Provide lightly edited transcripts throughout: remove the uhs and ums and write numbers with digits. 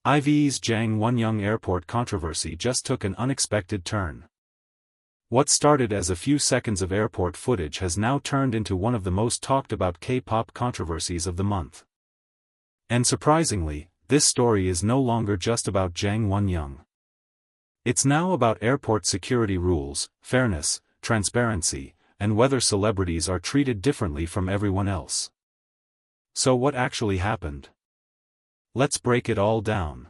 IV's Jang Wonyoung airport controversy just took an unexpected turn. What started as a few seconds of airport footage has now turned into one of the most talked about K-pop controversies of the month. And surprisingly, this story is no longer just about Jang Wonyoung. It's now about airport security rules, fairness, transparency, and whether celebrities are treated differently from everyone else. So what actually happened? Let's break it all down.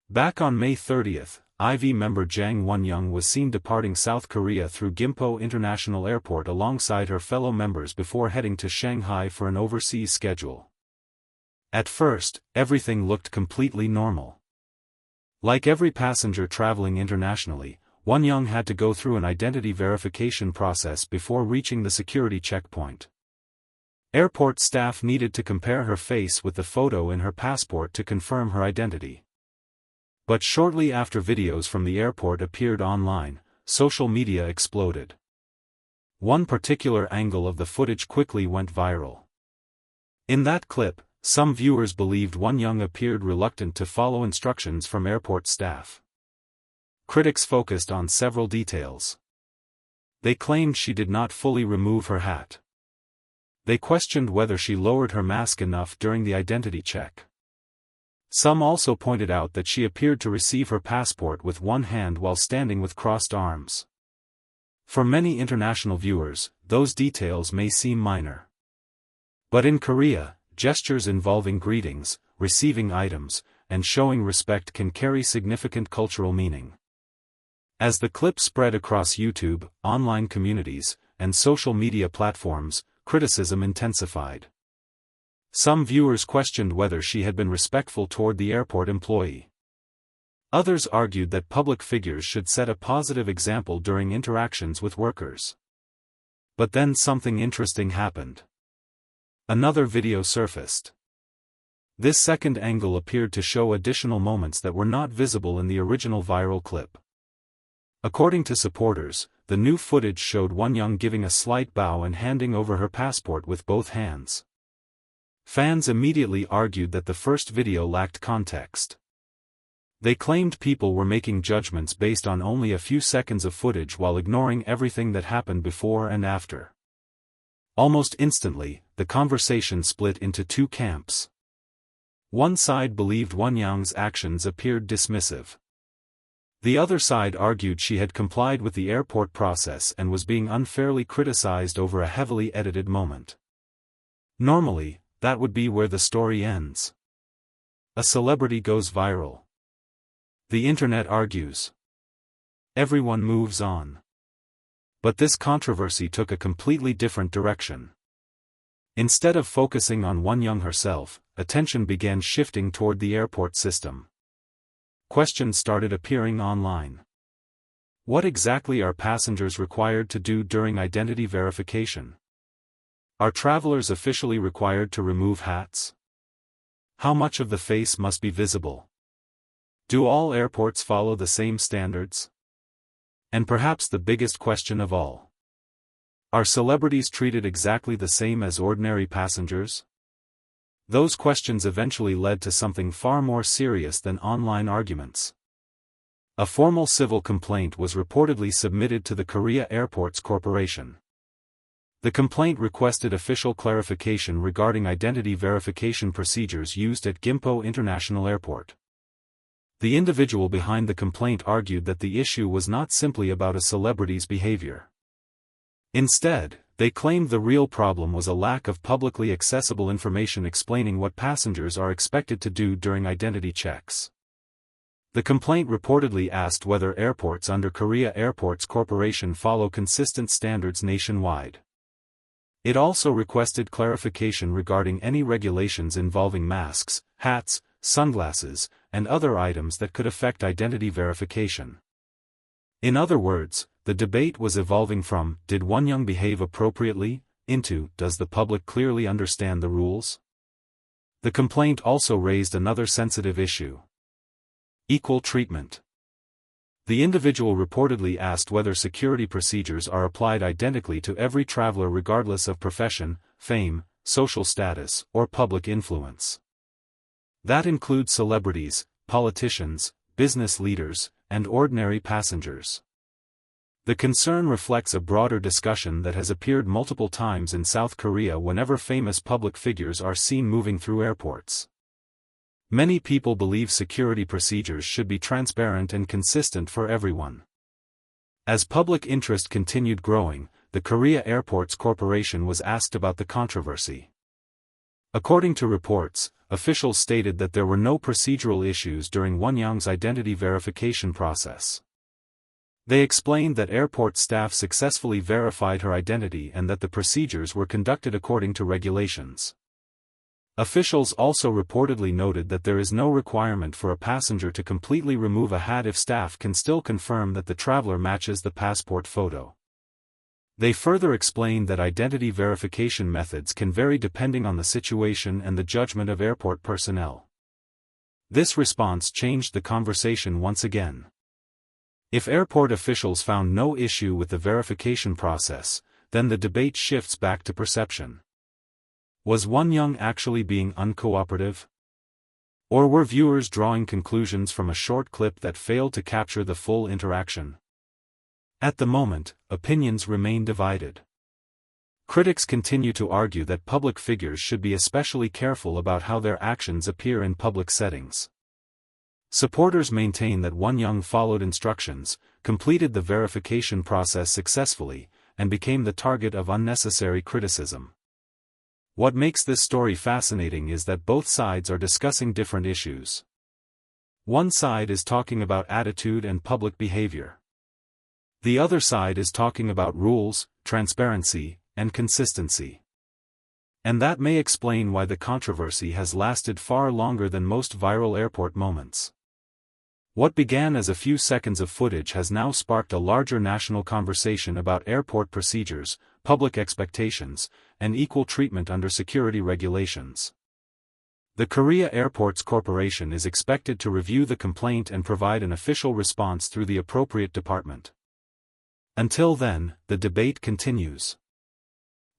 Back on May 30th, IV member Jang Wonyoung was seen departing South Korea through Gimpo International Airport alongside her fellow members before heading to Shanghai for an overseas schedule. At first, everything looked completely normal. Like every passenger traveling internationally, Wonyoung had to go through an identity verification process before reaching the security checkpoint. Airport staff needed to compare her face with the photo in her passport to confirm her identity. But shortly after videos from the airport appeared online, social media exploded. One particular angle of the footage quickly went viral. In that clip, some viewers believed Wonyoung appeared reluctant to follow instructions from airport staff. Critics focused on several details. They claimed she did not fully remove her hat. They questioned whether she lowered her mask enough during the identity check. Some also pointed out that she appeared to receive her passport with one hand while standing with crossed arms. For many international viewers, those details may seem minor. But in Korea, gestures involving greetings, receiving items, and showing respect can carry significant cultural meaning. As the clip spread across YouTube, online communities, and social media platforms, criticism intensified. Some viewers questioned whether she had been respectful toward the airport employee. Others argued that public figures should set a positive example during interactions with workers. But then something interesting happened. Another video surfaced. This second angle appeared to show additional moments that were not visible in the original viral clip. According to supporters, the new footage showed Wonyoung giving a slight bow and handing over her passport with both hands. Fans immediately argued that the first video lacked context. They claimed people were making judgments based on only a few seconds of footage while ignoring everything that happened before and after. Almost instantly, the conversation split into two camps. One side believed Wonyoung's actions appeared dismissive. The other side argued she had complied with the airport process and was being unfairly criticized over a heavily edited moment. Normally, that would be where the story ends. A celebrity goes viral. The internet argues. Everyone moves on. But this controversy took a completely different direction. Instead of focusing on Wonyoung herself, attention began shifting toward the airport system. Questions started appearing online. What exactly are passengers required to do during identity verification? Are travelers officially required to remove hats? How much of the face must be visible? Do all airports follow the same standards? And perhaps the biggest question of all. Are celebrities treated exactly the same as ordinary passengers? Those questions eventually led to something far more serious than online arguments. A formal civil complaint was reportedly submitted to the Korea Airports Corporation. The complaint requested official clarification regarding identity verification procedures used at Gimpo International Airport. The individual behind the complaint argued that the issue was not simply about a celebrity's behavior. Instead, they claimed the real problem was a lack of publicly accessible information explaining what passengers are expected to do during identity checks. The complaint reportedly asked whether airports under Korea Airports Corporation follow consistent standards nationwide. It also requested clarification regarding any regulations involving masks, hats, sunglasses, and other items that could affect identity verification. In other words, the debate was evolving from, did Wonyoung behave appropriately, into, does the public clearly understand the rules? The complaint also raised another sensitive issue. Equal treatment. The individual reportedly asked whether security procedures are applied identically to every traveler regardless of profession, fame, social status, or public influence. That includes celebrities, politicians, business leaders, and ordinary passengers. The concern reflects a broader discussion that has appeared multiple times in South Korea whenever famous public figures are seen moving through airports. Many people believe security procedures should be transparent and consistent for everyone. As public interest continued growing, the Korea Airports Corporation was asked about the controversy. According to reports, officials stated that there were no procedural issues during Wonyoung's identity verification process. They explained that airport staff successfully verified her identity and that the procedures were conducted according to regulations. Officials also reportedly noted that there is no requirement for a passenger to completely remove a hat if staff can still confirm that the traveler matches the passport photo. They further explained that identity verification methods can vary depending on the situation and the judgment of airport personnel. This response changed the conversation once again. If airport officials found no issue with the verification process, then the debate shifts back to perception. Was Wonyoung actually being uncooperative? Or were viewers drawing conclusions from a short clip that failed to capture the full interaction? At the moment, opinions remain divided. Critics continue to argue that public figures should be especially careful about how their actions appear in public settings. Supporters maintain that Wonyoung followed instructions, completed the verification process successfully, and became the target of unnecessary criticism. What makes this story fascinating is that both sides are discussing different issues. One side is talking about attitude and public behavior. The other side is talking about rules, transparency, and consistency. And that may explain why the controversy has lasted far longer than most viral airport moments. What began as a few seconds of footage has now sparked a larger national conversation about airport procedures, public expectations, and equal treatment under security regulations. The Korea Airports Corporation is expected to review the complaint and provide an official response through the appropriate department. Until then, the debate continues.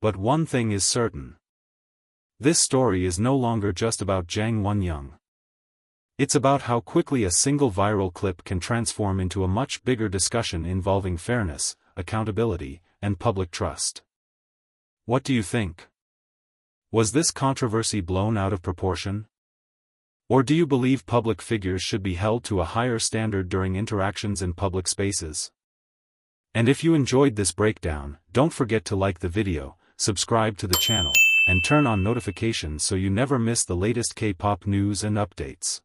But one thing is certain. This story is no longer just about Jang Wonyoung. It's about how quickly a single viral clip can transform into a much bigger discussion involving fairness, accountability, and public trust. What do you think? Was this controversy blown out of proportion? Or do you believe public figures should be held to a higher standard during interactions in public spaces? And if you enjoyed this breakdown, don't forget to like the video, subscribe to the channel, and turn on notifications so you never miss the latest K-pop news and updates.